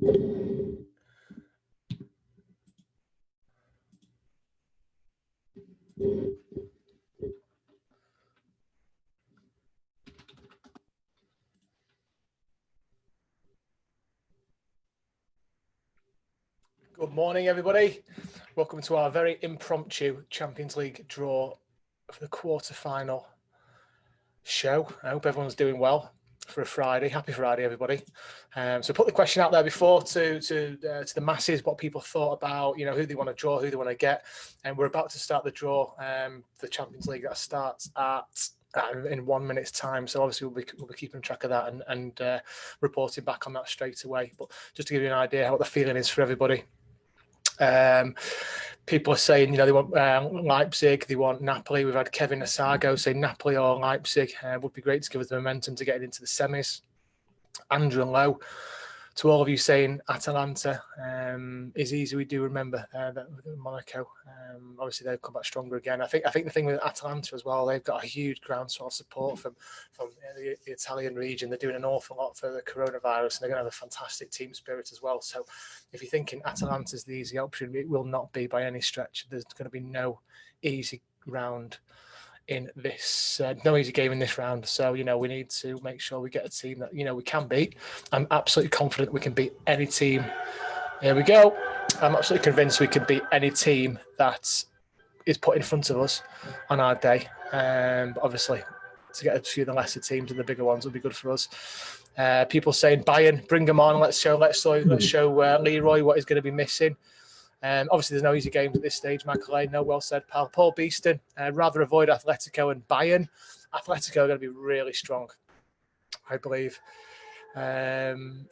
Good morning, everybody. Welcome to our very impromptu Champions League draw for the quarter-final show. I hope everyone's doing well for a Friday. Happy Friday, everybody. So put the question out there before to the masses, what people thought about, who they want to draw, who they want to get. And we're about to start the draw, the Champions League that starts in 1 minute's time. So obviously we'll be keeping track of that and reporting back on that straight away. But just to give you an idea what the feeling is for everybody. People are saying, they want Leipzig, they want Napoli. We've had Kevin Asago say Napoli or Leipzig. Would be great to give us the momentum to get into the semis. Andrew and Lowe, to all of you saying Atalanta is easy. We do remember that Monaco. Obviously, they've come back stronger again. I think the thing with Atalanta as well, they've got a huge groundswell of support from the Italian region. They're doing an awful lot for the coronavirus, and they're going to have a fantastic team spirit as well. So, if you're thinking Atalanta's the easy option, it will not be by any stretch. There's going to be no easy round in this, no easy game in this round. So, we need to make sure we get a team that, we can beat. I'm absolutely confident we can beat any team. Here we go. I'm absolutely convinced we can beat any team that is put in front of us on our day. But obviously, to get a few of the lesser teams and the bigger ones will be good for us. People saying Bayern, bring them on. Let's show Leroy what he's going to be missing. Obviously, there's no easy games at this stage. Michael A, no, well said, pal. Paul Beeston, rather avoid Atletico and Bayern. Atletico are going to be really strong, I believe.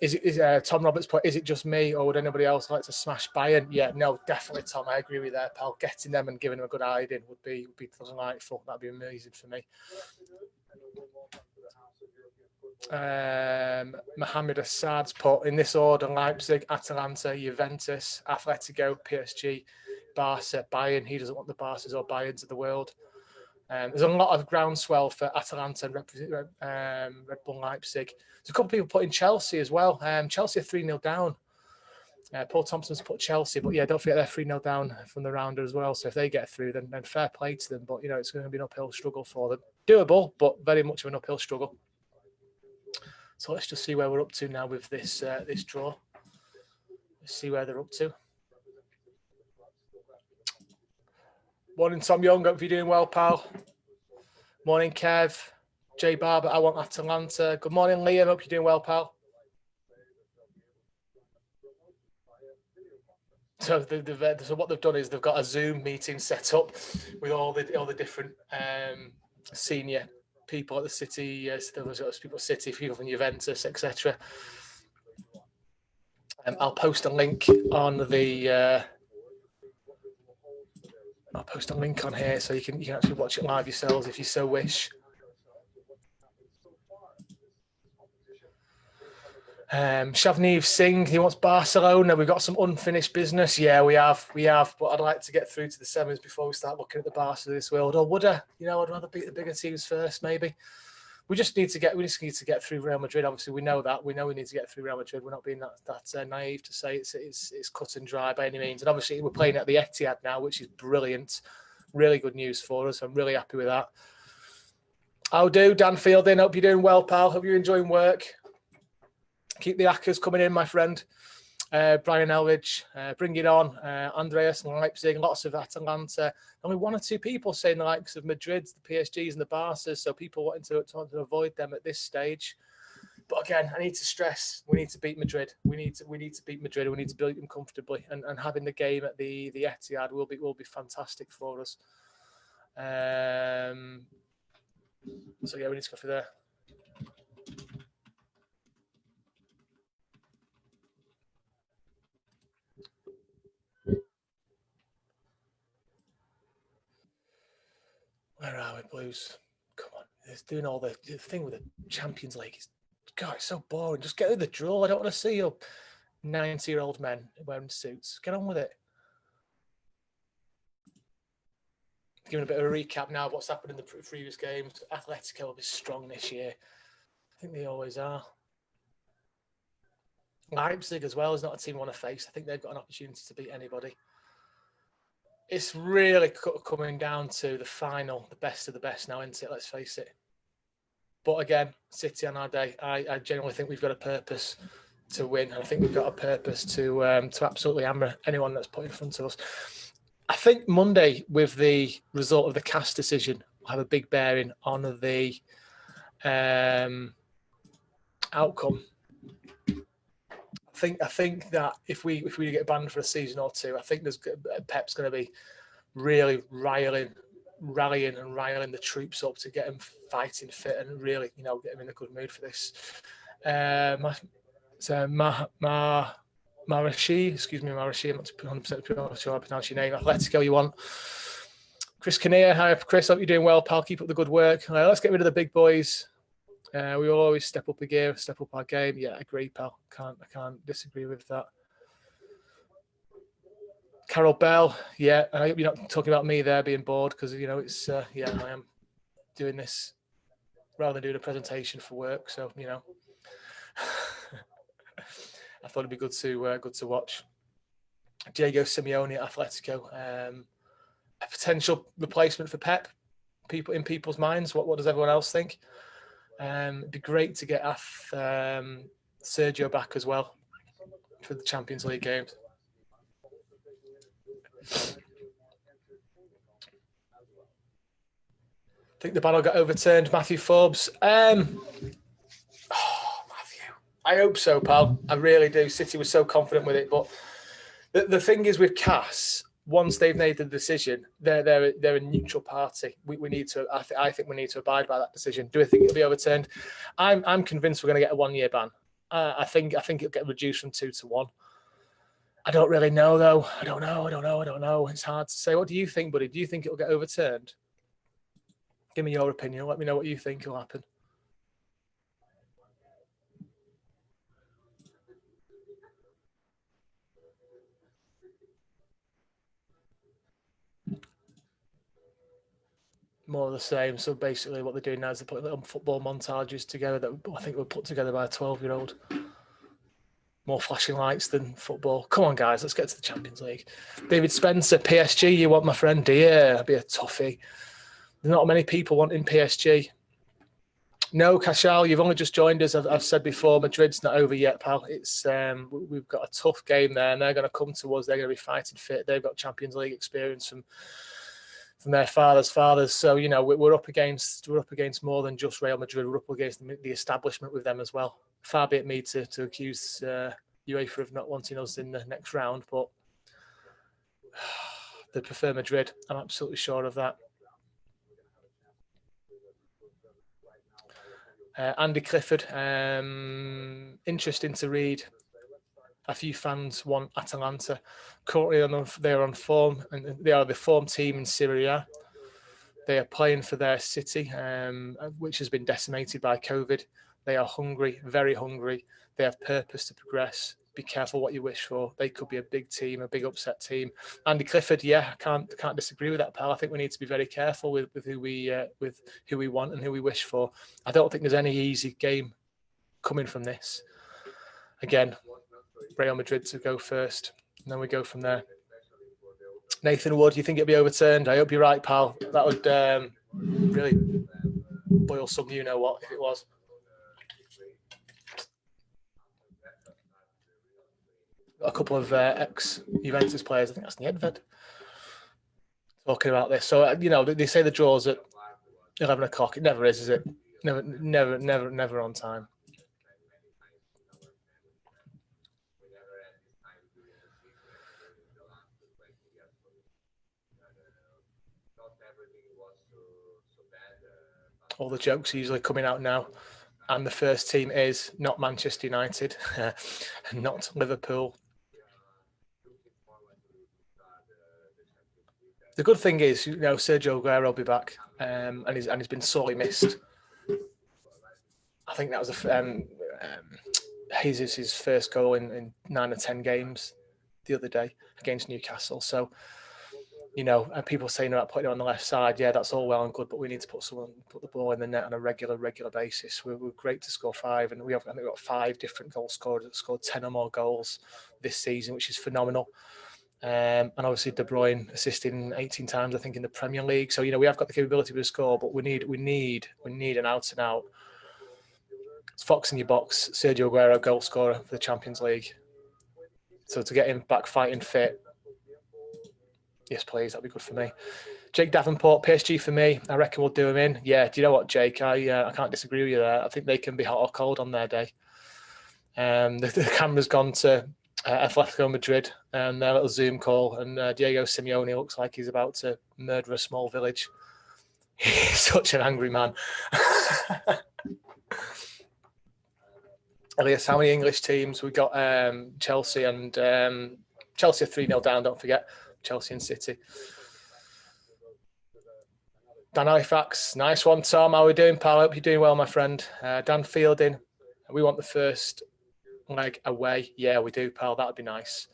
Is Tom Roberts put, is it just me or would anybody else like to smash Bayern? Yeah, no, definitely, Tom. I agree with that, pal. Getting them and giving them a good hiding would be delightful. That'd be amazing for me. Mohamed Assad's put in this order: Leipzig, Atalanta, Juventus, Atletico, PSG, Barca, Bayern. He doesn't want the Barcas or Bayerns of the world. There's a lot of groundswell for Atalanta and Red Bull Leipzig. There's a couple of people putting Chelsea as well. Chelsea are 3-0 down. Paul Thompson's put Chelsea, but yeah, don't forget they're 3-0 down from the rounder as well. So if they get through, then fair play to them. But, it's going to be an uphill struggle for them. Doable, but very much of an uphill struggle. So let's just see where we're up to now with this this draw. Let's see where they're up to. Morning, Tom Young. Hope you're doing well, pal. Morning, Kev. Jay Barber, I want Atalanta. Good morning, Liam. Hope you're doing well, pal. So what they've done is they've got a Zoom meeting set up with all the different senior people at the City, people at City, people from Juventus, etc. I'll post a link on the. I'll post a link on here so you can actually watch it live yourselves if you so wish. Shavneev Singh, he wants Barcelona. We've got some unfinished business. Yeah, we have. But I'd like to get through to the semis before we start looking at the Barca of this world. Or would I? I'd rather beat the bigger teams first, maybe. We just need to get through Real Madrid. Obviously, we know that. We know we need to get through Real Madrid. We're not being that naive to say it's cut and dry by any means. And obviously, we're playing at the Etihad now, which is brilliant. Really good news for us. I'm really happy with that. How do, Dan Fielding? Hope you're doing well, pal. Hope you're enjoying work. Keep the hackers coming in, my friend. Brian Elridge, bring it on. Andreas and Leipzig, lots of Atalanta. Only one or two people saying the likes of Madrid, the PSGs and the Barcas, so people wanting to avoid them at this stage. But again, I need to stress, we need to beat Madrid. We need to beat Madrid. We need to beat them comfortably. And having the game at the Etihad will be fantastic for us. So yeah, we need to go for there. Where are we, Blues? Come on. It's doing all the thing with the Champions League. It's so boring. Just get with the draw. I don't want to see your 90-year-old men wearing suits. Get on with it. Giving a bit of a recap now of what's happened in the previous games. Atletico will be strong this year. I think they always are. Leipzig as well is not a team I want to face. I think they've got an opportunity to beat anybody. It's really coming down to the final, the best of the best now, isn't it? Let's face it. But again, City on our day, I generally think we've got a purpose to win, and I think we've got a purpose to absolutely hammer anyone that's put in front of us. I think Monday, with the result of the CAS decision, will have a big bearing on the outcome. I think that if we get banned for a season or two, I think Pep's going to be really rallying the troops up to get them fighting fit and really, get them in a good mood for this. Marashi, I'm not 100% sure I pronounce your name. Atletico, you want Chris Kinnear. Hi, Chris. Hope you're doing well, pal. Keep up the good work. Let's get rid of the big boys. We will always step up a gear, step up our game. Yeah, I agree, pal. I can't disagree with that. Carol Bell, yeah. I hope you're not talking about me there being bored, because it's I am doing this rather than doing a presentation for work. So I thought it'd be good to watch. Diego Simeone at Atletico, a potential replacement for Pep. In people's minds, what does everyone else think? It'd be great to get Sergio back as well for the Champions League games. I think the battle got overturned. Matthew Forbes. Matthew. I hope so, pal. I really do. City was so confident with it. But the thing is with CAS, once they've made the decision, they're a neutral party. We need to. I think we need to abide by that decision. Do I think it'll be overturned? I'm convinced we're going to get a 1-year ban. I think it'll get reduced from 2 to 1. I don't really know though. I don't know. It's hard to say. What do you think, buddy? Do you think it'll get overturned? Give me your opinion. Let me know what you think will happen. More of the same. So basically what they're doing now is they're putting little football montages together that I think were put together by a 12-year-old. More flashing lights than football. Come on, guys, let's get to the Champions League. David Spencer, PSG, you want my friend? Yeah, that'd be a toughie. There's not many people wanting PSG. No, Kashal, you've only just joined us. I've said before, Madrid's not over yet, pal. It's we've got a tough game there, and they're going to come to us. They're going to be fighting fit. They've got Champions League experience from their fathers. So we're up against more than just Real Madrid. We're up against the establishment with them as well. Far be it me to accuse UEFA of not wanting us in the next round, but they prefer Madrid. I'm absolutely sure of that. Andy Clifford, interesting to read. A few fans want Atalanta. Currently, they're on form, and they are the form team in Serie A. They are playing for their city, which has been decimated by COVID. They are hungry, very hungry. They have purpose to progress. Be careful what you wish for. They could be a big team, a big upset team. Andy Clifford, yeah, I can't disagree with that, pal. I think we need to be very careful with who we want and who we wish for. I don't think there's any easy game coming from this. Again, Real Madrid to go first, and then we go from there. Nathan Wood, you think it'll be overturned? I hope you're right, pal. That would really boil some you-know-what if it was. A couple of ex-Juventus players, I think that's Nedved, talking about this. So, they say the draw's at 11 o'clock. It never is it? Never on time. All the jokes are usually coming out now. And the first team is not Manchester United, not Liverpool. The good thing is, Sergio Aguero will be back, and he's been sorely missed. I think that was Jesus' first goal in 9 or 10 games the other day against Newcastle. So you know, and people saying about putting it on the left side, yeah, that's all well and good, but we need to put the ball in the net on a regular basis. We're great to score 5, and I think we've got 5 different goal scorers that scored 10 or more goals this season, which is phenomenal. And obviously De Bruyne assisting 18 times, I think, in the Premier League. So, you know, we have got the capability to score, but we need an out and out. It's Fox in your box, Sergio Aguero, goal scorer for the Champions League. So to get him back fighting fit, yes, please, that'd be good for me. Jake Davenport, PSG for me. I reckon we'll do him in. Yeah, do you know what, Jake? I can't disagree with you there. I think they can be hot or cold on their day. The camera's gone to Atletico Madrid and their little Zoom call, and Diego Simeone looks like he's about to murder a small village. He's such an angry man. Elias, how many English teams? We got Chelsea and Chelsea are 3-0 down, don't forget. Chelsea and City. Dan Halifax, nice one, Tom. How are we doing, pal? I hope you're doing well, my friend. Dan Fielding, we want the first leg away. Yeah, we do, pal. That would be nice.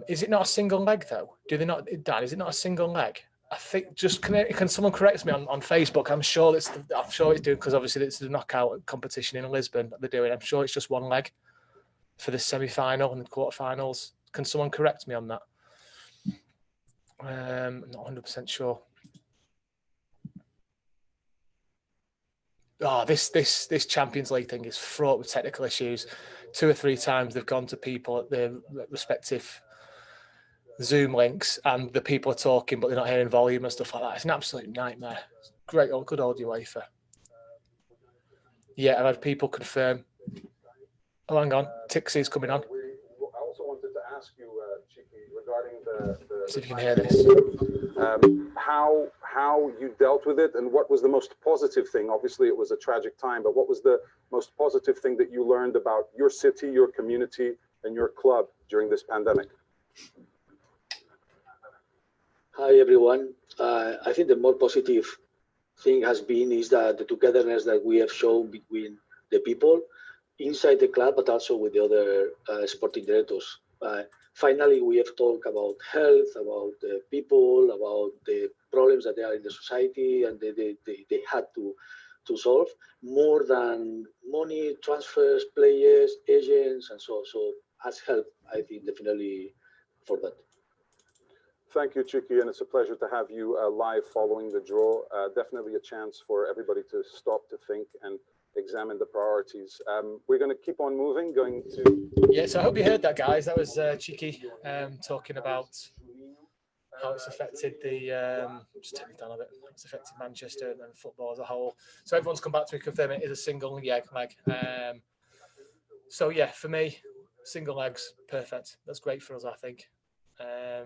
Is it not a single leg, though? Do they not, Dan, is it not a single leg? I think just can someone correct me on Facebook? I'm sure it's doing, because obviously it's the knockout competition in Lisbon that they're doing. I'm sure it's just one leg for the semi-final and the quarterfinals. Can someone correct me on that? I'm not 100% sure. Oh, this Champions League thing is fraught with technical issues. 2 or 3 times they've gone to people at their respective Zoom links, and the people are talking, but they're not hearing volume and stuff like that. It's an absolute nightmare. Great, good old UEFA. Yeah, I've had people confirm. Oh, hang on, Tixie's coming on. I also wanted to ask you, Chiki, regarding the see if you can hear this. How you dealt with it, and what was the most positive thing? Obviously, it was a tragic time, but what was the most positive thing that you learned about your city, your community, and your club during this pandemic? Hi, everyone. I think the more positive thing has been is that the togetherness that we have shown between the people inside the club, but also with the other sporting directors. Finally, we have talked about health, about people, about the problems that they are in the society, and they had to solve more than money, transfers, players, agents, and so on. So has helped, I think, definitely for that. Thank you, Chiki, and it's a pleasure to have you live following the draw. Definitely a chance for everybody to stop, to think, and examine the priorities. We're going to keep on moving, going to... Yeah, so I hope you heard that, guys. That was Chiki talking about how it's affected the... just take me down a bit. It's affected Manchester and football as a whole. So everyone's come back to me confirming it is a single leg. So yeah, for me, single legs, perfect. That's great for us, I think.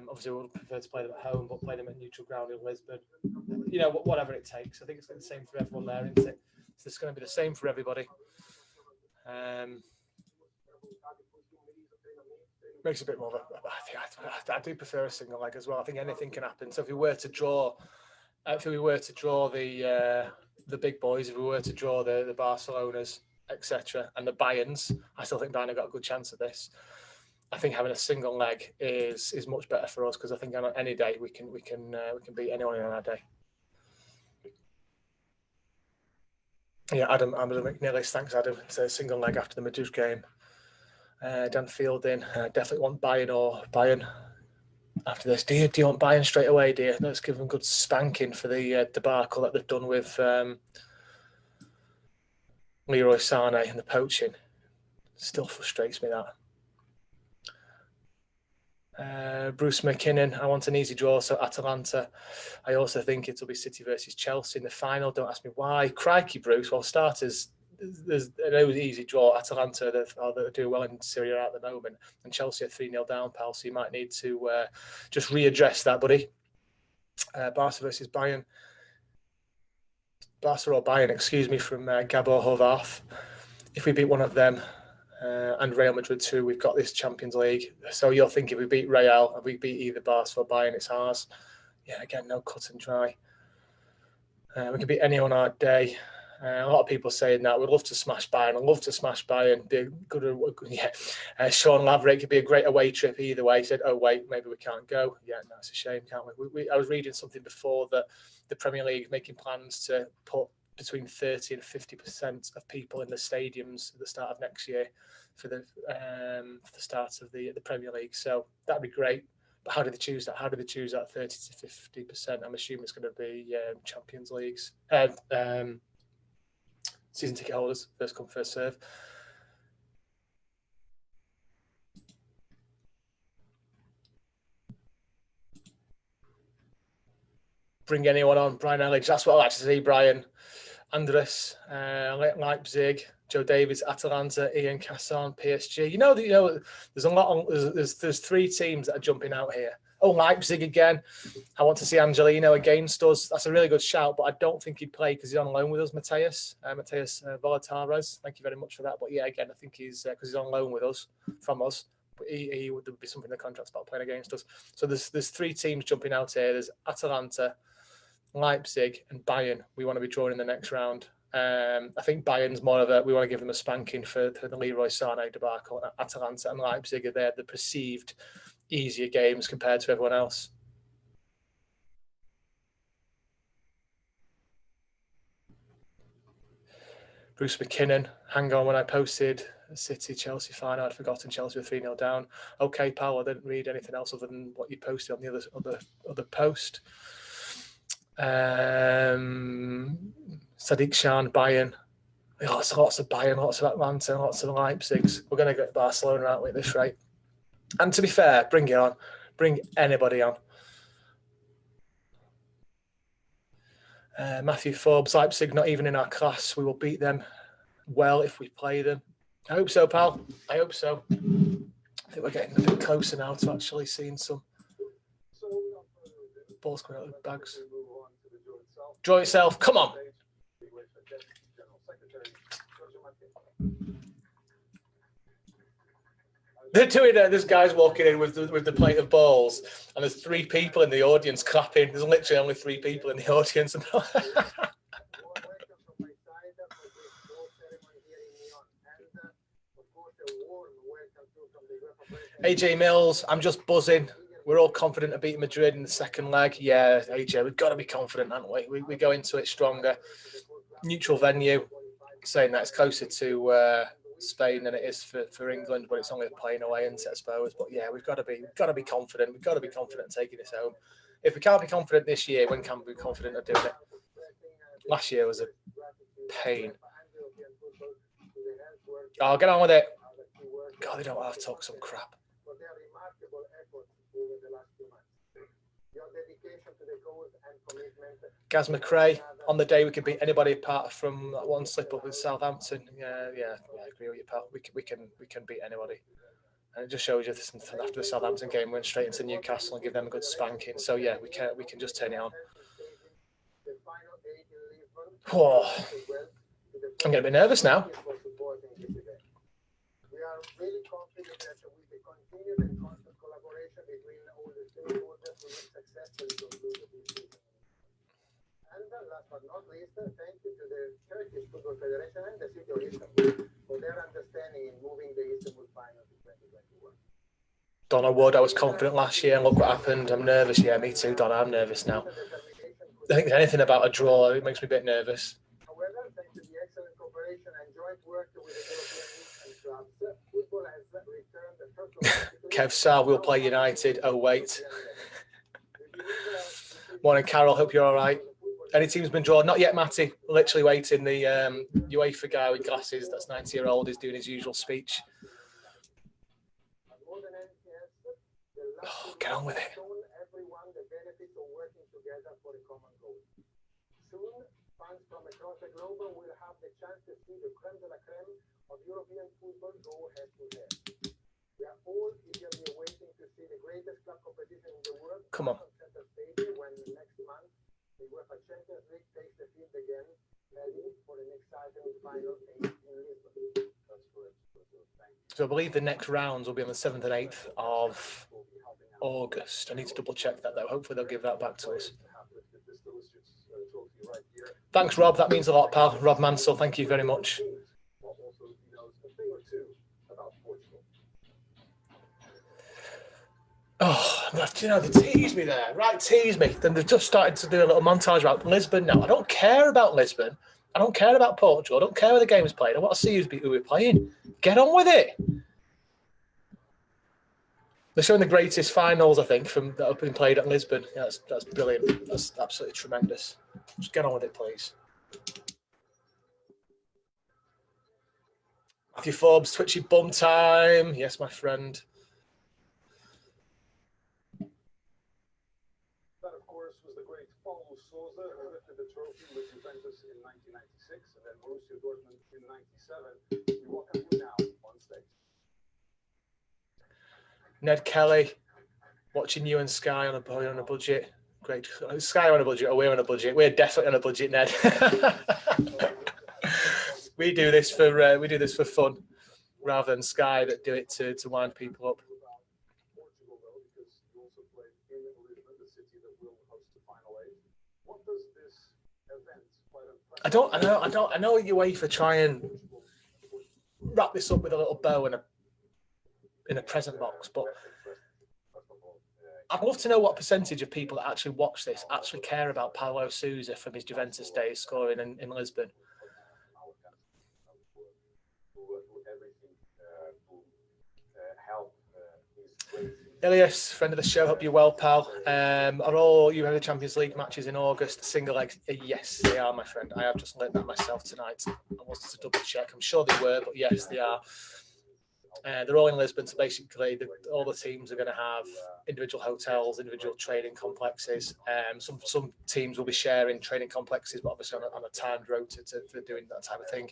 Obviously, we would prefer to play them at home, but play them at neutral ground in Lisbon. You know, whatever it takes. I think it's the same for everyone there, isn't it? So it's going to be the same for everybody. Makes a bit more of a... I do prefer a single leg as well. I think anything can happen. So if we were to draw the big boys, if we were to draw the Barcelonas, etc., and the Bayerns, I still think Bayern have got a good chance of this. I think having a single leg is much better for us, because I think on any day we can beat anyone on our day. Yeah, Adam McNillis, thanks, Adam. It's a single leg after the Madrid game. Dan Fielding, definitely want Bayern after this. Do you want Bayern straight away, dear? Let's give them a good spanking for the debacle that they've done with Leroy Sané and the poaching. Still frustrates me, that. Bruce McKinnon, I want an easy draw, so Atalanta. I also think it'll be City versus Chelsea in the final. Don't ask me why. Crikey, Bruce. Well, starters, there's an easy draw. Atalanta, they're doing well in Serie A at the moment, and Chelsea are 3-0 down, pal, so you might need to just readdress that, buddy. Barca versus Bayern. Barca or Bayern, excuse me, from Gabor Hovarth. If we beat one of them, and Real Madrid too, we've got this Champions League. So you'll think if we beat Real, if we beat either Barca or Bayern, it's ours. Yeah, again, no cut and dry. We can beat anyone our day. A lot of people saying that. We'd love to smash Bayern. I'd love to smash Bayern. Be a good, yeah. Sean Laverick could be a great away trip either way. He said, "Oh wait, maybe we can't go." Yeah, no, it's a shame, can't we? I was reading something before that the Premier League making plans to put between 30 and 50% of people in the stadiums at the start of next year for the start of the Premier League. So that'd be great. But how do they choose that? How do they choose that 30 to 50%? I'm assuming it's going to be Champions Leagues, season ticket holders, first come, first serve. Bring anyone on, Brian Elledge. That's what I like to see, Brian. Andres, Leipzig, Joe Davies, Atalanta, Ian Casson, PSG. There's a lot on. There's 3 teams that are jumping out here. Oh, Leipzig again. I want to see Angelino against us. That's a really good shout, but I don't think he'd play because he's on loan with us, Mateus Volatares. Thank you very much for that. But yeah, again, I think he's because he's on loan with us, from us. But he would be something in the contract about playing against us. So there's 3 teams jumping out here. There's Atalanta, Leipzig, and Bayern. We want to be drawn in the next round. I think Bayern's more of we want to give them a spanking for the Leroy Sané debacle. Atalanta and Leipzig are there, the perceived easier games compared to everyone else. Bruce McKinnon, hang on, when I posted City-Chelsea final, I'd forgotten Chelsea were 3-0 down. Okay, pal, I didn't read anything else other than what you posted on the other post. Sadiq Khan, Bayern. Lots of Bayern, lots of Atlanta, lots of Leipzigs. We're going to get Barcelona, aren't we, at this rate? And to be fair, bring it on. Bring anybody on. Matthew Forbes, Leipzig, not even in our class. We will beat them well if we play them. I hope so, pal. I hope so. I think we're getting a bit closer now to actually seeing some balls coming out of the bags. Draw itself. Come on. They're doing it. This guy's walking in with the plate of balls, and there's 3 people in the audience clapping. There's literally only 3 people in the audience. AJ Mills, I'm just buzzing. We're all confident of beating Madrid in the second leg. Yeah, AJ, we've got to be confident, haven't we? We go into it stronger. Neutral venue, saying that it's closer to Spain than it is for England, but it's only playing away, isn't it, I suppose. But yeah, we've got to be confident. We've got to be confident taking this home. If we can't be confident this year, when can we be confident of doing it? Last year was a pain. Oh, get on with it. God, they don't have to talk some crap. Gaz McRae, on the day we could beat anybody apart from that one slip up with Southampton. Yeah, I agree with you, pal. We can beat anybody, and it just shows you this, after the Southampton game, we went straight into Newcastle and give them a good spanking. So yeah, we can just turn it on. Oh, I'm getting a bit nervous now. We are really confident that with the continued and constant collaboration between all the stakeholders, we will successfully conclude this season. And last but not least, thank you to the Turkish Football Federation and the City of Istanbul for their understanding in moving the Istanbul final to 2021. Donna Wood, I was confident last year, and look what happened. I'm nervous. Yeah, me too, Donna. I'm nervous now. I think anything about a draw, it makes me a bit nervous. However, thanks to the excellent cooperation and joint work with the European clubs, football has returned the first. Kev Sal will play United. Oh, wait. Morning, Carol. Hope you're all right. Any team's been drawn? Not yet, Matty. Literally waiting. The UEFA guy with glasses, that's 90-year-old, is doing his usual speech. Oh, get on with it. Soon, fans from across the globe will have the chance to see the creme de la creme of European football go head to head. We are all eagerly waiting to see the greatest club competition in the world. Come on. When next month the UEFA Champions League takes the field again, ready for an exciting final in Lisbon. That's correct. So I believe the next rounds will be on the 7th and 8th of August. I need to double check that though. Hopefully they'll give that back to us. Thanks, Rob. That means a lot, pal. Rob Mansell, thank you very much. Oh, you know, they teased me there. Right, tease me. Then they've just started to do a little montage about Lisbon now. I don't care about Lisbon. I don't care about Portugal. I don't care where the game is played. I want to see who we're playing. Get on with it. They're showing the greatest finals, I think, that have been played at Lisbon. Yeah, that's brilliant. That's absolutely tremendous. Just get on with it, please. Matthew Forbes, twitchy bum time. Yes, my friend. That, of course, was the great Paulo Sousa, who lifted the trophy with Juventus in 1996 and then Borussia Dortmund in 97. We welcome you now on stage. Ned Kelly, watching you and Sky on a budget. Great. Sky on a budget, or we're on a budget. We're definitely on a budget, Ned. we do this for fun, rather than Sky that do it to wind people up. I know UEFA try and wrap this up with a little bow in a present box, but I'd love to know what percentage of people that actually watch this actually care about Paulo Sousa from his Juventus days scoring in Lisbon. Elias, friend of the show, hope you're well, pal. Are all you have the Champions League matches in August single legs? Yes, they are, my friend. I have just learned that myself tonight. I wanted to double check. I'm sure they were, but yes, they are. They're all in Lisbon, so basically all the teams are going to have individual hotels, individual training complexes. Some teams will be sharing training complexes, but obviously on a timed rota for doing that type of thing.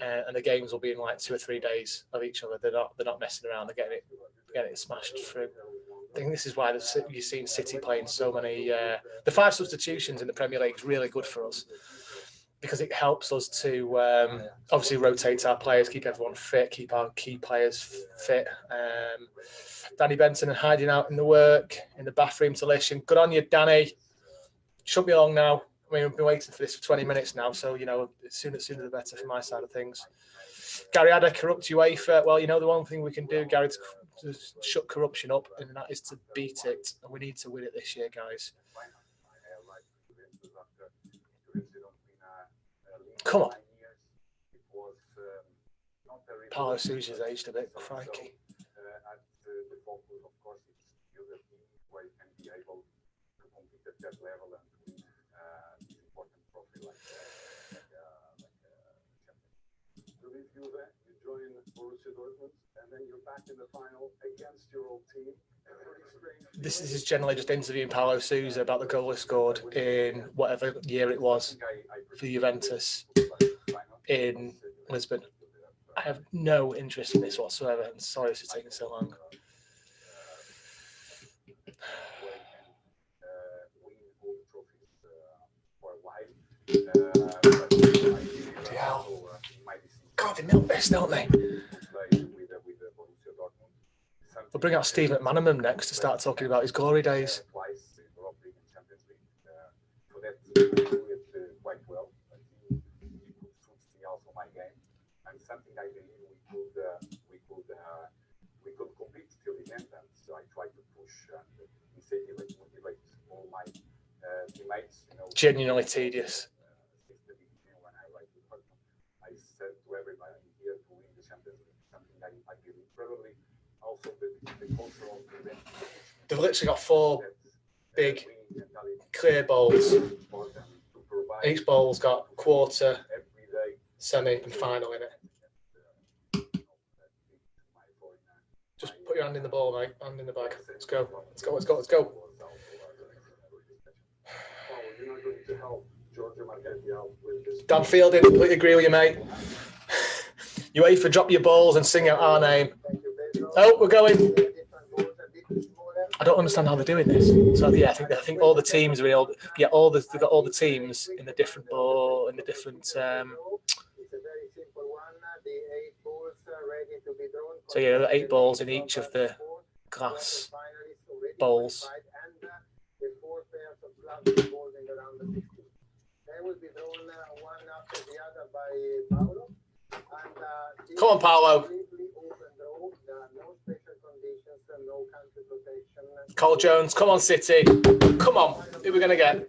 And the games will be in like 2 or 3 days of each other. They're not messing around. They're getting it smashed through. I think this is why you've seen City playing so many. The 5 substitutions in the Premier League is really good for us, because it helps us to obviously rotate our players, keep everyone fit, keep our key players fit. Danny Benson and hiding out in the bathroom to listen. Good on you, Danny. Shouldn't be long now. I mean, we've been waiting for this for 20 minutes now, so, you know, sooner the better from my side of things. Gary Adder, corrupt UEFA. Well, you know, the one thing we can do, Gary, to shut corruption up, and that is to beat it. And we need to win it this year, guys. Come on. Paulo Sousa's aged a bit, crikey. You join Borussia Dortmund, and then you're back in the final against your old team. This is generally just interviewing Paulo Sousa about the goal he scored in whatever year it was for Juventus in Lisbon. I have no interest in this whatsoever, and sorry this is taking so long. God, they milk this, don't they? We'll bring out Steve McManaman next to start talking about his glory days. Something I believe we could compete till the end, and so I try to push and incentivize, motivate all my teammates. You know, genuinely tedious. When I said to everybody, I'm here to win the Champions League, something I believe. Probably also the cultural event. They've literally got 4 big clear bowls. Each bowl's got quarter, semi, and final in it. Just put your hand in the ball, mate. Hand in the bag. Let's go. Let's go. Let's go. Let's go. Dan Fielding, completely agree with you, mate. UEFA, drop your balls and sing out our name. Oh, we're going. I don't understand how they're doing this. So yeah, I think all the teams are in all. Yeah, they've got all the teams in the different ball, in the different. So yeah, there are 8 balls in each of the glass bowls. Come on, Paolo. Cole Jones, come on, City. Come on. Who are we going to get?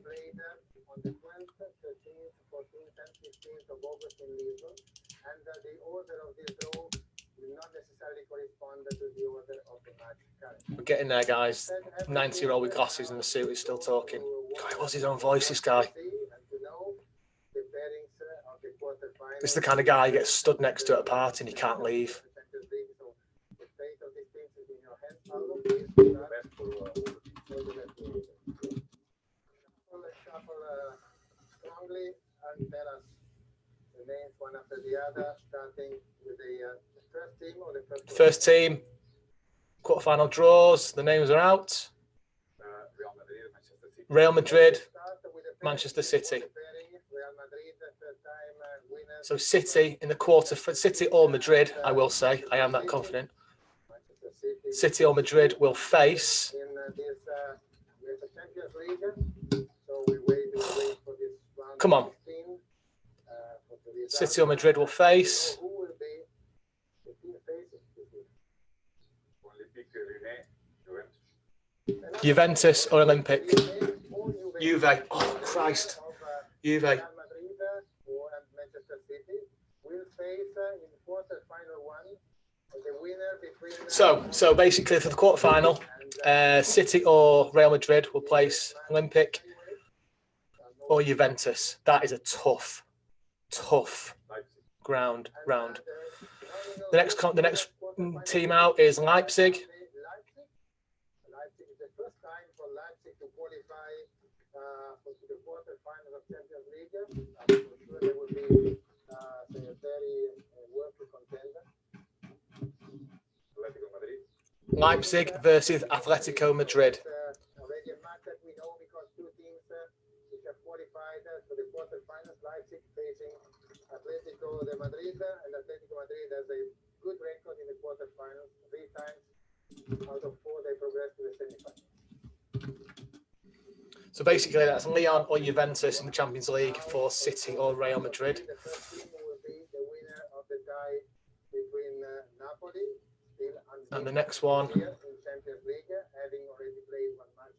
We're getting there, guys. 90-year-old with glasses and the suit is still talking. God, it was his own voice, this guy. This is the kind of guy you get stood next to at a party and he can't leave. First team, quarterfinal draws. The names are out. Real Madrid, Manchester City. So City in the quarter for City or Madrid, I will say. I am that confident. City or Madrid will face. Come on. City or Madrid will face. Juventus or Olympic? Juve. Oh, Christ. Juve. So basically for the quarterfinal, City or Real Madrid will place Olympic or Juventus. That is a tough round. The next team out is Leipzig. Leipzig versus Atletico Madrid. Atletico de Madrid, and Atletico Madrid has a good record in the quarterfinals. 3 times out of 4 they progress to the semi-finals. So basically that's Lyon or Juventus in the Champions League for City or Real Madrid. The first team will be the winner of the tie between Napoli and the next one in Champions League, having already played 1 match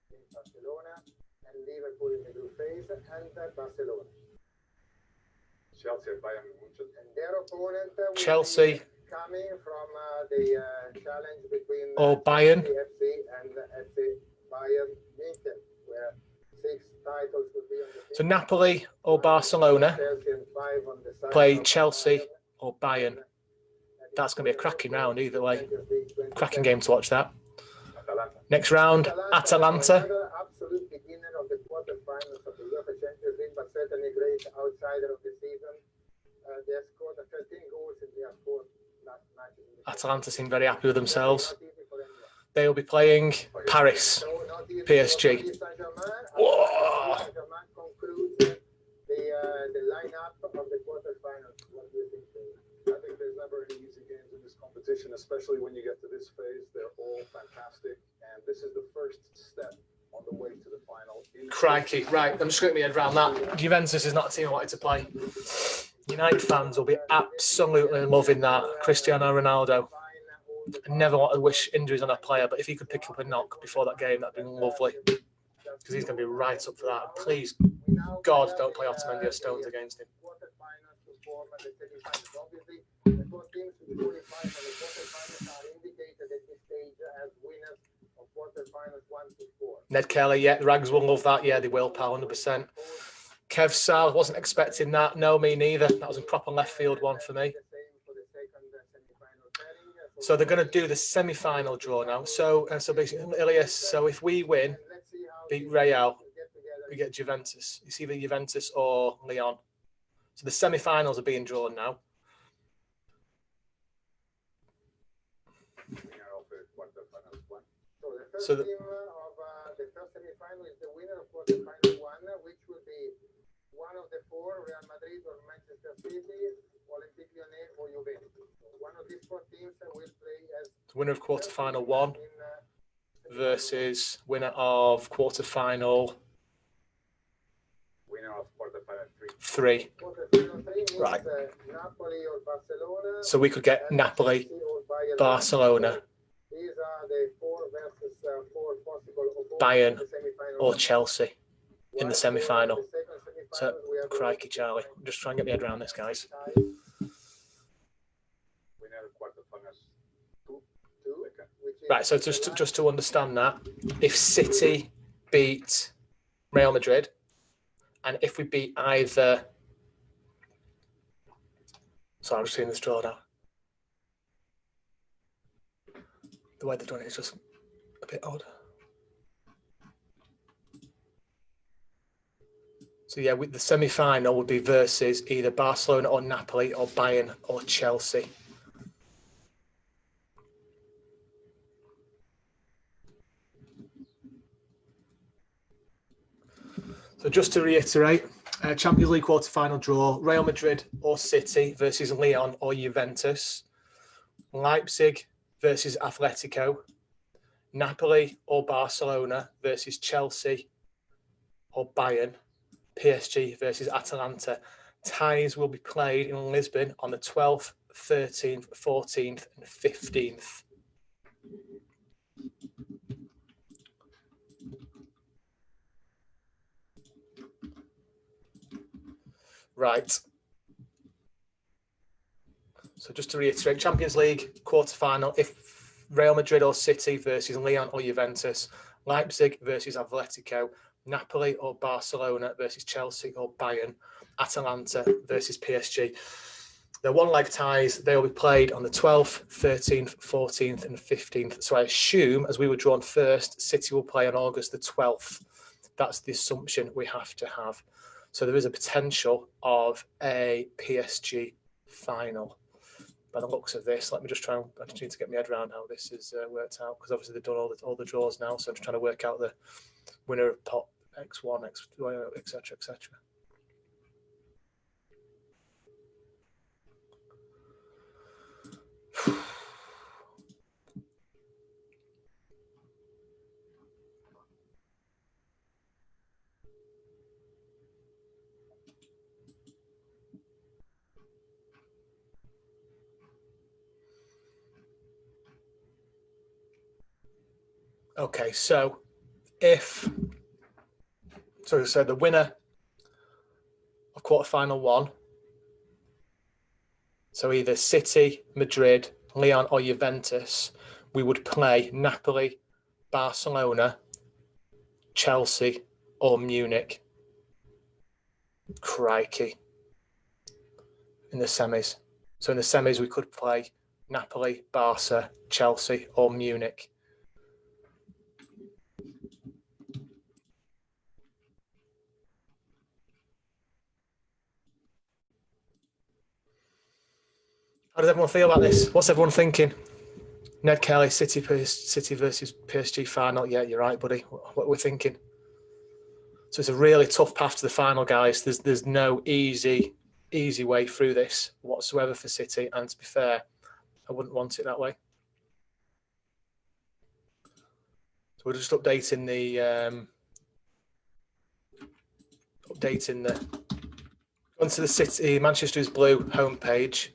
in Barcelona, and Liverpool in the group phase, and Barcelona. Chelsea and Bayern Munich. And their opponent Chelsea coming from the challenge between or Bayern and FC Bayern Munich, where 6 titles would be on the team. So Napoli or Barcelona play Chelsea or Bayern. That's going to be a cracking round either way. Cracking game to watch that. Next round, Atalanta. Absolute beginner of the quarterfinals of the UEFA Champions League, but certainly great outsider of the season. They have scored 13 goals in their 4 last matches. Atalanta seem very happy with themselves. They will be playing Paris, PSG. Whoa. Concludes the lineup of the quarterfinals. What do you think? I think there's never any easy games in this competition, especially when you get to this phase. They're all fantastic, and this is the first step on the way to the final. Crikey, right, I'm just going to get my head around that. Juventus is not a team I wanted to play. United fans will be absolutely loving that. Cristiano Ronaldo. I never want to wish injuries on a player, but if he could pick up a knock before that game, that'd be lovely. Because he's going to be right up for that. Please, God, don't play Otamendi or Stones against him. Ned Kelly, yeah, the Rags will love that. Yeah, they will, pal, 100%. Kev Sal, wasn't expecting that. No, me neither. That was a proper left field one for me. So they're going to do the semi-final draw now. So basically, Ilias, so if we win, beat Real, we get Juventus. It's either Juventus or Lyon. So the semi-finals are being drawn now. So the first semi-final is the winner of quarterfinal 1, which will be one of the 4, Real Madrid or Manchester City, Olympique Lyonnais or Juventus. One of these 4 teams will play as winner of quarterfinal 1 versus winner of quarterfinal 3. Right. So we could get Napoli, Barcelona, Bayern, or Chelsea in the semi-final. So, crikey, Charlie. I'm just trying to get my head around this, guys. Right, so just to understand that, if City beat Real Madrid, and if we beat either... Sorry, I'm just seeing this draw now. The way they've done it is just a bit odd. So yeah, the semi-final would be versus either Barcelona or Napoli or Bayern or Chelsea. So just to reiterate, Champions League quarter-final draw, Real Madrid or City versus Lyon or Juventus, Leipzig versus Atletico, Napoli or Barcelona versus Chelsea or Bayern, PSG versus Atalanta. Ties will be played in Lisbon on the 12th, 13th, 14th and 15th. Right. So just to reiterate, Champions League quarter-final, if Real Madrid or City versus Lyon or Juventus, Leipzig versus Atletico, Napoli or Barcelona versus Chelsea or Bayern, Atalanta versus PSG. They're one-leg ties. They will be played on the 12th, 13th, 14th and 15th. So I assume, as we were drawn first, City will play on August the 12th. That's the assumption we have to have. So there is a potential of a PSG final. By the looks of this, let me just try and I just need to get my head around how this is worked out, because obviously they've done all the draws now. So I'm just trying to work out the winner of pot X1, X2, etc., etc. Okay, so the winner of quarterfinal one, so either City, Madrid, Lyon or Juventus, we would play Napoli, Barcelona, Chelsea or Munich. Crikey. In the semis. So in the semis, we could play Napoli, Barca, Chelsea or Munich. How does everyone feel about this? What's everyone thinking? Ned Kelly, City versus PSG final. Yeah, you're right, buddy. What we're thinking. So it's a really tough path to the final, guys. There's no easy way through this whatsoever for City. And to be fair, I wouldn't want it that way. So we're just updating onto the City Manchester is Blue homepage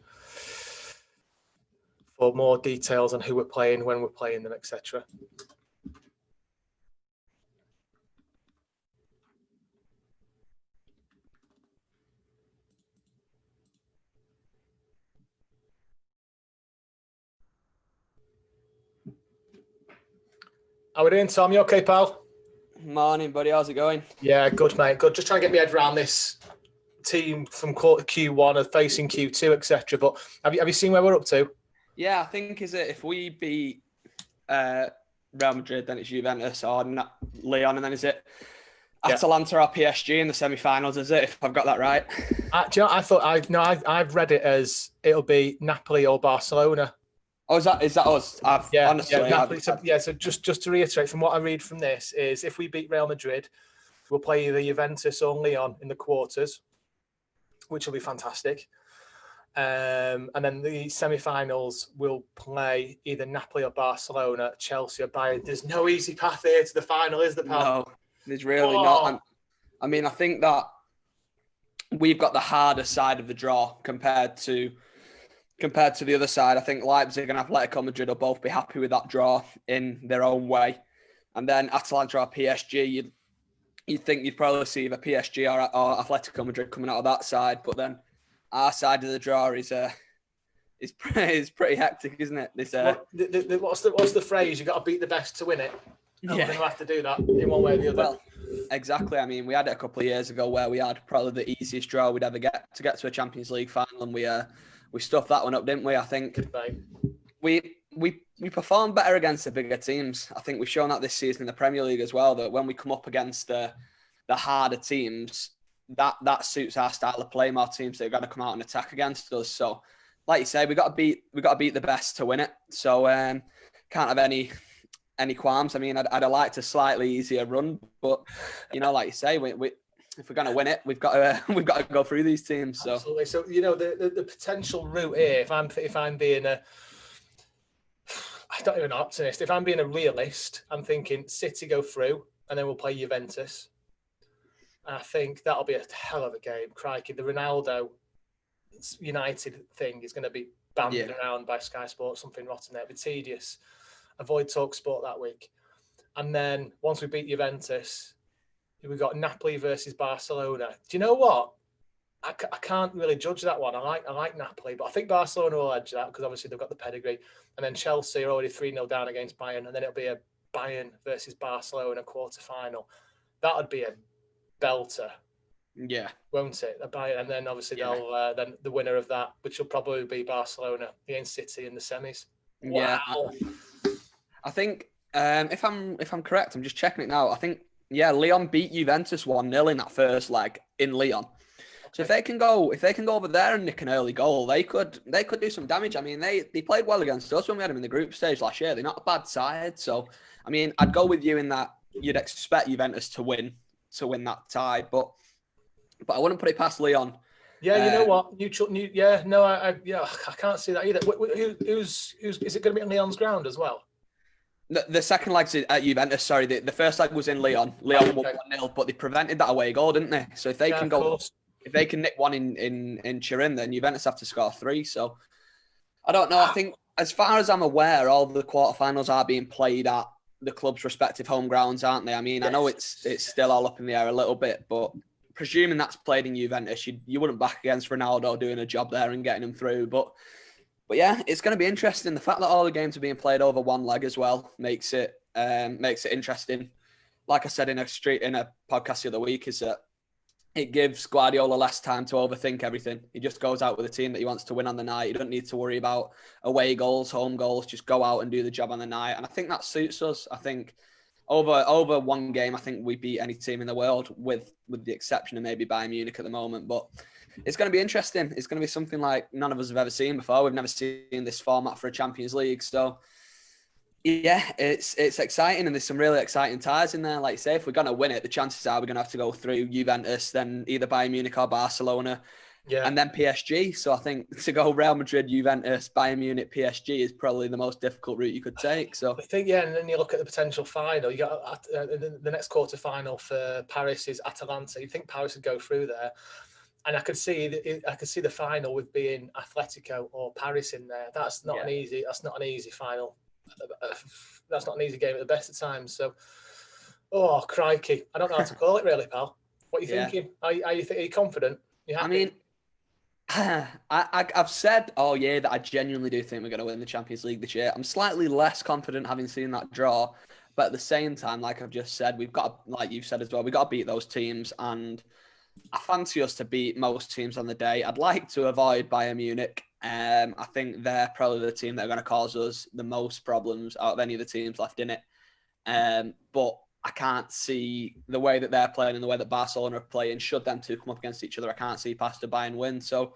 for more details on who we're playing, when we're playing them, etc. How are we doing, Tom? You okay, pal? Morning, buddy. How's it going? Yeah, good, mate. Good. Just trying to get my head around this team from quarter Q1 and facing Q2, etc. But have you seen where we're up to? Yeah, I think if we beat Real Madrid, then it's Juventus or Lyon, and then is it Atalanta or PSG in the semi-finals? Is it? If I've got that right? Do you know, I've read it as it'll be Napoli or Barcelona. Oh, is that us? Honestly, so just to reiterate, from what I read from this is if we beat Real Madrid, we'll play either Juventus or Lyon in the quarters, which will be fantastic. And then the semi-finals will play either Napoli or Barcelona, Chelsea or Bayern. There's no easy path here to the final, is there, pal? No, there's really not. And, I mean, I think that we've got the harder side of the draw compared to the other side. I think Leipzig and Atletico Madrid will both be happy with that draw in their own way. And then Atalanta or PSG, you'd think you'd probably see either PSG or Atletico Madrid coming out of that side. But then our side of the draw is pretty hectic, isn't it? This what's the phrase? You got to beat the best to win it. And we're going to have to do that in one way or the other. Well, exactly. I mean, we had it a couple of years ago where we had probably the easiest draw we'd ever get to a Champions League final, and we stuffed that one up, didn't we? I think we performed better against the bigger teams. I think we've shown that this season in the Premier League as well, that when we come up against the harder teams, that suits our style of play. More teams that have got to come out and attack against us. So, like you say, we got to beat the best to win it. So can't have any qualms. I mean, I'd have liked a slightly easier run, but like you say, we if we're going to win it, we've got to go through these teams. So absolutely. So the potential route here, if I'm being I don't even know, optimist. If I'm being a realist, I'm thinking City go through, and then we'll play Juventus. And I think that'll be a hell of a game. Crikey, the Ronaldo United thing is going to be bandied around by Sky Sports, something rotten there. It'll be tedious. Avoid TalkSport that week. And then once we beat Juventus, we've got Napoli versus Barcelona. Do you know what? I can't really judge that one. I like Napoli, but I think Barcelona will edge that because obviously they've got the pedigree. And then Chelsea are already 3-0 down against Bayern, and then it'll be a Bayern versus Barcelona quarter-final. That would be a belter. Yeah. Won't it? A Bayern, and then obviously they'll then the winner of that, which will probably be Barcelona against City in the semis. Yeah. Wow. I think if I'm correct, I'm just checking it now. I think Lyon beat Juventus 1-0 in that first leg in Lyon. So if they can go over there and nick an early goal, they could do some damage. I mean, they played well against us when we had them in the group stage last year. They're not a bad side. So I mean, I'd go with you in that you'd expect Juventus to win that tie, but I wouldn't put it past Lyon. Yeah, you know what? I can't see that either. Who's is it going to be on Lyon's ground as well? The second leg's at Juventus. Sorry, the first leg was in Lyon. Lyon won 1-0, but they prevented that away goal, didn't they? So if they can go, if they can nick one in Turin, then Juventus have to score 3. So I don't know. I think as far as I'm aware, all the quarterfinals are being played at the club's respective home grounds, aren't they? I mean, I know it's still all up in the air a little bit, but presuming that's played in Juventus, you wouldn't back against Ronaldo doing a job there and getting him through. But yeah, it's going to be interesting. The fact that all the games are being played over one leg as well makes it interesting. Like I said in a podcast the other week, is that it gives Guardiola less time to overthink everything. He just goes out with a team that he wants to win on the night. You don't need to worry about away goals, home goals. Just go out and do the job on the night. And I think that suits us. I think over one game, I think we beat any team in the world with the exception of maybe Bayern Munich at the moment. But it's going to be interesting. It's going to be something like none of us have ever seen before. We've never seen this format for a Champions League. So yeah, it's exciting, and there's some really exciting ties in there. Like you say, if we're going to win it, the chances are we're going to have to go through Juventus, then either Bayern Munich or Barcelona, and then PSG. So I think to go Real Madrid, Juventus, Bayern Munich, PSG is probably the most difficult route you could take. So I think, and then you look at the potential final. You got the next quarter final for Paris is Atalanta. You think Paris would go through there? And I could see the final with being Atletico or Paris in there. That's not an easy final. That's not an easy game at the best of times. So, oh crikey, I don't know how to call it really, pal. What are you thinking? Are you confident? I mean, I've said all year that I genuinely do think we're going to win the Champions League this year. I'm slightly less confident having seen that draw, but at the same time, like I've just said, we've got to, like you've said as well, we've got to beat those teams, and I fancy us to beat most teams on the day. I'd like to avoid Bayern Munich. I think they're probably the team that are going to cause us the most problems out of any of the teams left in it. But I can't see the way that they're playing and the way that Barcelona are playing. Should them two come up against each other, I can't see past a Bayern win. So,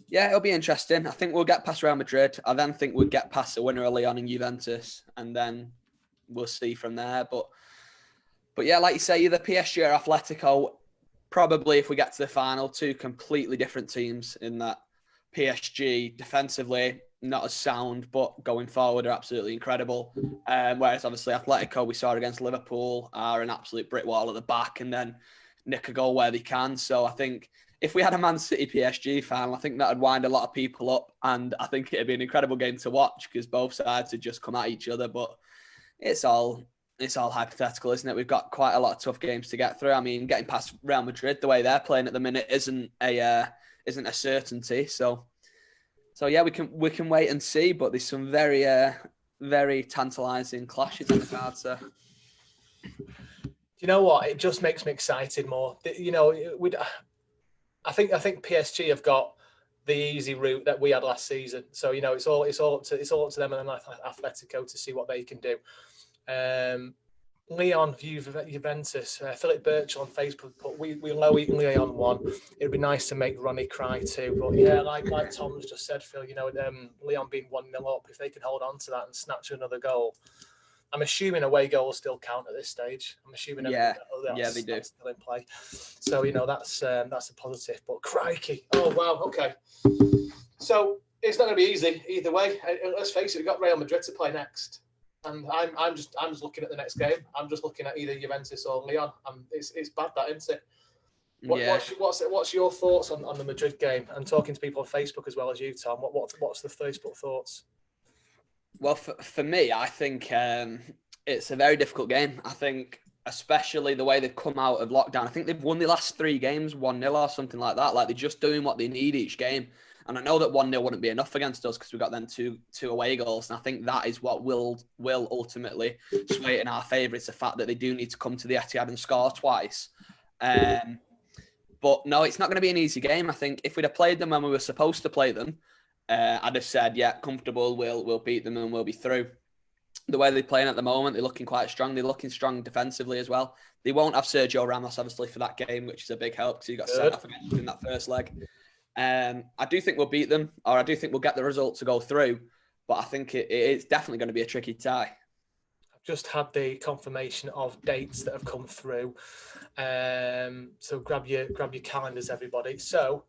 yeah, it'll be interesting. I think we'll get past Real Madrid. I then think we'll get past the winner of Lyon and Juventus, and then we'll see from there. But yeah, like you say, either PSG or Atletico, probably if we get to the final, two completely different teams in that. PSG defensively not as sound, but going forward are absolutely incredible. Whereas obviously Atletico, we saw against Liverpool, are an absolute brick wall at the back and then nick a goal where they can. So I think if we had a Man City PSG final, I think that would wind a lot of people up, and I think it'd be an incredible game to watch because both sides would just come at each other. But it's all hypothetical, isn't it? We've got quite a lot of tough games to get through. I mean, getting past Real Madrid the way they're playing at the minute isn't a certainty. So yeah, we can wait and see. But there's some very tantalising clashes on the card, so. You know what? It just makes me excited more. You know, I think PSG have got the easy route that we had last season. So you know, it's all up to them and Atletico to see what they can do. Leon, Juventus, Philip Birch on Facebook put, we low eating Leon 1. It'd be nice to make Ronnie cry too. But yeah, like Tom's just said, Phil, you know, Leon being 1-0 up, if they can hold on to that and snatch another goal. I'm assuming away goals still count at this stage. I'm assuming they do. Still in play. So, you know, that's a positive. But crikey. Oh, wow. Okay. So it's not going to be easy either way. Let's face it, we've got Real Madrid to play next. And I'm just looking at the next game. I'm just looking at either Juventus or Leon. It's bad, that, isn't it? What's your thoughts on the Madrid game? And talking to people on Facebook as well as you, Tom. What's the Facebook thoughts? Well, for me, I think it's a very difficult game. I think, especially the way they've come out of lockdown. I think they've won the last 3 games 1-0 or something like that. Like, they're just doing what they need each game. And I know that 1-0 wouldn't be enough against us because we've got them two away goals. And I think that is what will ultimately sway it in our favour. It's the fact that they do need to come to the Etihad and score twice. But no, it's not going to be an easy game. I think if we'd have played them when we were supposed to play them, I'd have said, yeah, comfortable, we'll beat them and we'll be through. The way they're playing at the moment, they're looking quite strong. They're looking strong defensively as well. They won't have Sergio Ramos, obviously, for that game, which is a big help because he got sent off again in that first leg. I do think we'll beat them, or I do think we'll get the result to go through, but I think it's definitely going to be a tricky tie. I've just had the confirmation of dates that have come through. So grab your calendars, everybody. So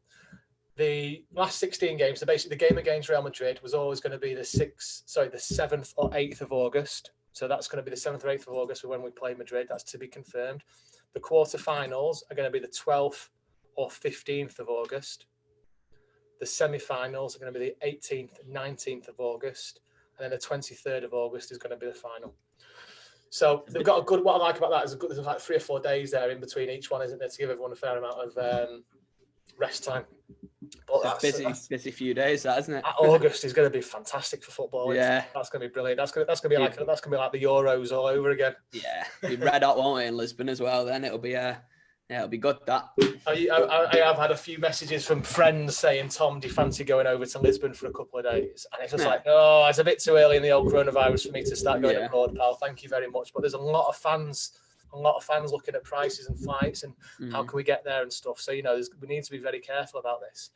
the last 16 games, so basically the game against Real Madrid was always going to be the 7th or 8th of August. So that's going to be the 7th or 8th of August when we play Madrid. That's to be confirmed. The quarterfinals are going to be the 12th or 15th of August. The semi-finals are going to be the 18th and 19th of August. And then the 23rd of August is going to be the final. So they've got a good, what I like about that is there's like 3 or 4 days there in between each one, isn't there, to give everyone a fair amount of rest time. But that's busy few days, that, isn't it? August is going to be fantastic for football. Yeah, that's going to be brilliant. That's going to be like the Euros all over again. Yeah, be red hot, won't it, in Lisbon as well? Then it'll be it'll be good. That I have had a few messages from friends saying, Tom, do you fancy going over to Lisbon for a couple of days? And it's just like, oh, it's a bit too early in the old coronavirus for me to start going abroad, pal. Thank you very much. But there's a lot of fans looking at prices and flights and how can we get there and stuff. So, you know, we need to be very careful about this.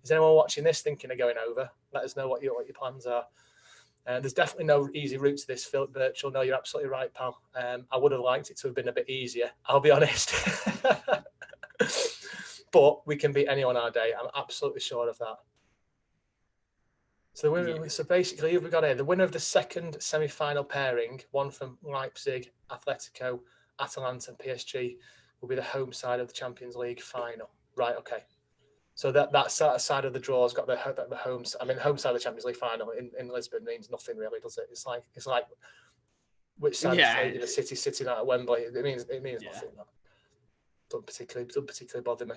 Is anyone watching this thinking of going over? Let us know what your plans are. There's definitely no easy route to this, Philip Birchall. No, you're absolutely right, pal. I would have liked it to have been a bit easier, I'll be honest. But we can beat anyone our day. I'm absolutely sure of that. So basically, we've got here the winner of the second semi-final pairing, one from Leipzig, Atletico, Atalanta, and PSG, will be the home side of the Champions League final. Right, okay. So that side of the draw has got the home. I mean, home side of the Champions League final in Lisbon means nothing really, does it? It's like which side of the city sitting out at Wembley. It means nothing. That don't particularly bother me.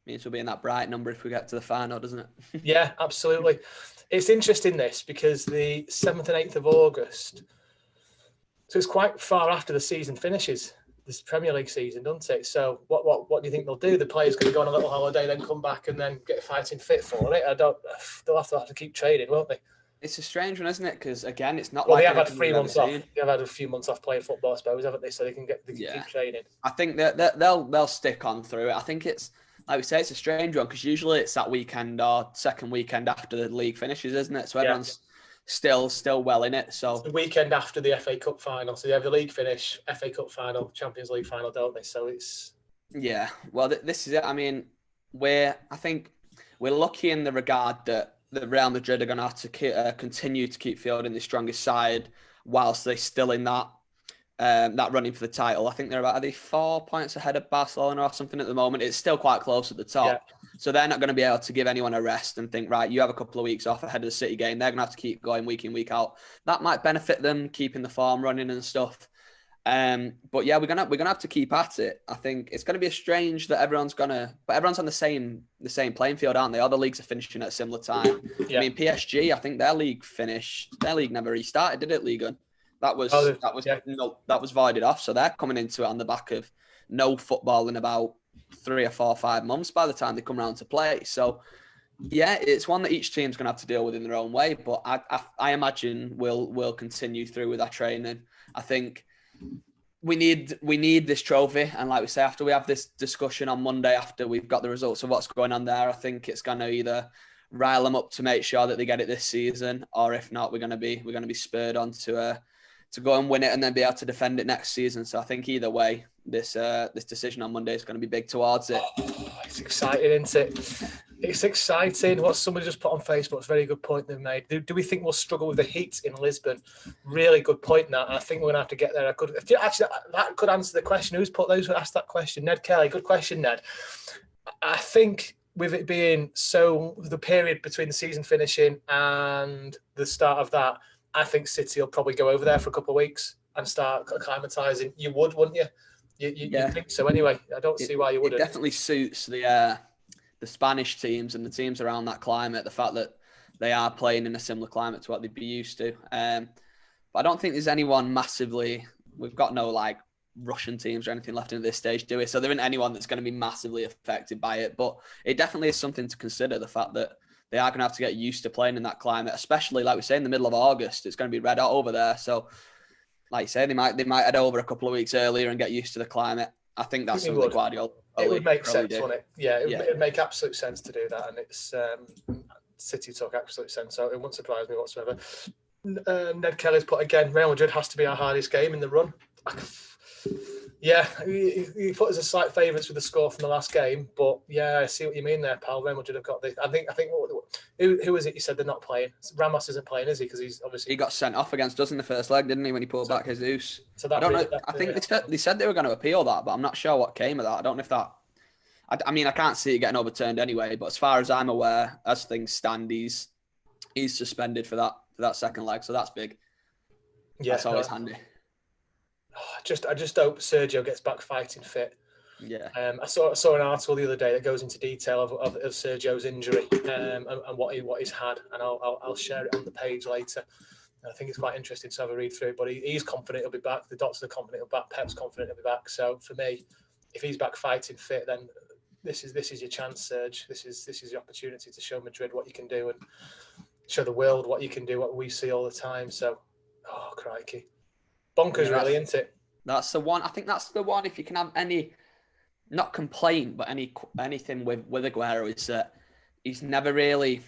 Means we'll be in that bright number if we get to the final, doesn't it? Yeah, absolutely. It's interesting this because the 7th and 8th of August. So it's quite far after the season finishes. This Premier League season, doesn't it? So what do you think they'll do? The players going to go on a little holiday, then come back and then get fighting fit for it? They'll have to keep training, won't they? It's a strange one, isn't it? Because again, it's not like they have had 3 months off. They have had a few months off playing football, I suppose, haven't they? So they can keep training. I think that they'll stick on through it. I think it's like we say, it's a strange one because usually it's that weekend or second weekend after the league finishes, isn't it? So everyone's still well in it. So it's the weekend after the FA Cup final. So you have the league finish, FA Cup final, Champions League final, don't they? So it's Well, this is it. I mean, I think we're lucky in the regard that the Real Madrid are going to have to continue to keep fielding the strongest side whilst they're still in that that running for the title. I think they're about, are they 4 points ahead of Barcelona or something at the moment? It's still quite close at the top. Yeah. So they're not going to be able to give anyone a rest and think, right, you have a couple of weeks off ahead of the City game. They're going to have to keep going week in, week out. That might benefit them, keeping the form running and stuff. But yeah, we're gonna have to keep at it. I think it's gonna be strange that everyone's on the same playing field, aren't they? Other leagues are finishing at a similar time. Yeah. I mean, PSG, I think their league never restarted, did it, Liga? That was voided off. So they're coming into it on the back of no football in about 3 or 4 or 5 months by the time they come around to play. So yeah, it's one that each team's gonna have to deal with in their own way. But I imagine we'll continue through with our training. I think we need this trophy, and like we say, after we have this discussion on Monday, after we've got the results of what's going on there, I think it's going to either rile them up to make sure that they get it this season, or if not, we're going to be spurred on to go and win it and then be able to defend it next season. So I think either way, this decision on Monday is going to be big towards it. Oh, it's exciting, isn't it? It's exciting. What somebody just put on Facebook, it's a very good point they've made. Do we think we'll struggle with the heat in Lisbon? Really good point, that. And I think we're going to have to get there. That could answer the question. Who's asked that question? Ned Kelly. Good question, Ned. I think with it being the period between the season finishing and the start of that, I think City will probably go over there for a couple of weeks and start acclimatising. You would, wouldn't you? You think so anyway. I don't see why you wouldn't. It definitely suits the Spanish teams and the teams around that climate, the fact that they are playing in a similar climate to what they'd be used to. But I don't think there's anyone massively, we've got no like Russian teams or anything left in this stage, do we? So there isn't anyone that's going to be massively affected by it, but it definitely is something to consider, the fact that they are going to have to get used to playing in that climate, especially like we say in the middle of August. It's going to be red hot over there. So like you say, they might head over a couple of weeks earlier and get used to the climate. I think that's something Guardiola. It would make sense, wouldn't it? Yeah, it would make absolute sense to do that, and it's City talk absolute sense. So it won't surprise me whatsoever. Ned Kelly's put again, Real Madrid has to be our hardest game in the run. Yeah, he put us as slight favourites with the score from the last game, but yeah, I see what you mean there, pal. Real Madrid have got this. I think. Who is it? You said they're not playing. Ramos isn't playing, is he? Because he's obviously he got sent off against us in the first leg, didn't he? When he pulled back Jesus. So I don't know. I think they said they were going to appeal that, but I'm not sure what came of that. I don't know if that. I mean, I can't see it getting overturned anyway. But as far as I'm aware, as things stand, he's suspended for that second leg, so that's big. Yeah, that's always handy. I just hope Sergio gets back fighting fit. Yeah. I saw an article the other day that goes into detail of Sergio's injury and what he's had, and I'll share it on the page later. I think it's quite interesting to have a read through it. But he's confident he'll be back. The doctors are confident he'll be back. Pep's confident he'll be back. So for me, if he's back fighting fit, then this is your chance, Serge. This is your opportunity to show Madrid what you can do and show the world what you can do. What we see all the time. So, oh crikey. Bonkers, really, isn't it? That's the one. I think that's the one. If you can have any, not complaint, but anything with Aguero, is that he's never really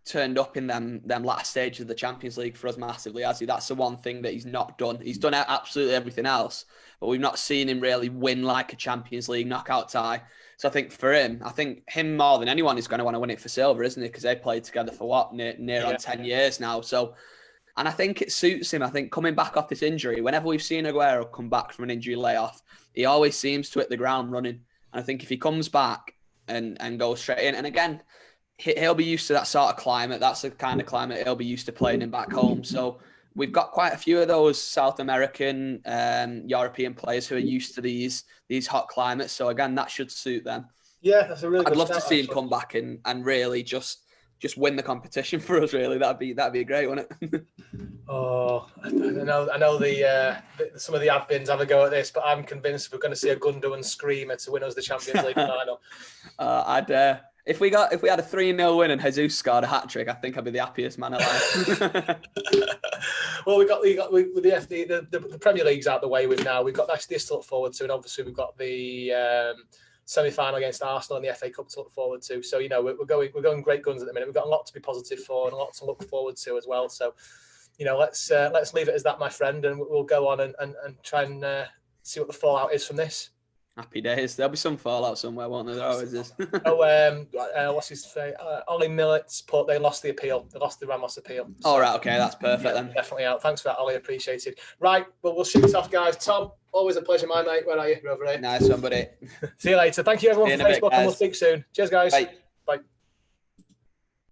turned up in them last stages of the Champions League for us massively, has he? That's the one thing that he's not done. He's done absolutely everything else, but we've not seen him really win like a Champions League knockout tie. So I think him more than anyone is going to want to win it for silver, isn't he? Because they played together for what near on 10 years now. So. And I think it suits him. I think coming back off this injury, whenever we've seen Aguero come back from an injury layoff, he always seems to hit the ground running. And I think if he comes back and goes straight in, and again, he'll be used to that sort of climate. That's the kind of climate he'll be used to playing in back home. So we've got quite a few of those South American, European players who are used to these hot climates. So again, that should suit them. Yeah, that's a really good I'd love to see him come back and really just win the competition for us. Really, that'd be great, wouldn't it? Oh, I know some of the admins have a go at this, but I'm convinced we're going to see a Gundogan screamer to win us the Champions League final. If we had a 3-0 win and Jesus scored a hat trick, I think I'd be the happiest man alive. Well, we got with the Premier League's out the way with now. We've got this to look forward to, and obviously we've got the semi-final against Arsenal and the FA Cup to look forward to. So we're going great guns at the minute. We've got a lot to be positive for and a lot to look forward to as well. So let's leave it as that, my friend, and we'll go on and try and see what the fallout is from this. Happy days. There'll be some fallout somewhere, won't there? There always is. What's his face? Ollie Millets put they lost the appeal. They lost the Ramos appeal. So, All right, okay, that's perfect then. Definitely out. Thanks for that, Ollie. Appreciated. Right, well, we'll shoot this off, guys. Tom, always a pleasure, my mate. Where are you? You're over here. Nice one, buddy. See you later. Thank you, everyone, for Facebook, and we'll speak soon. Cheers, guys. Bye.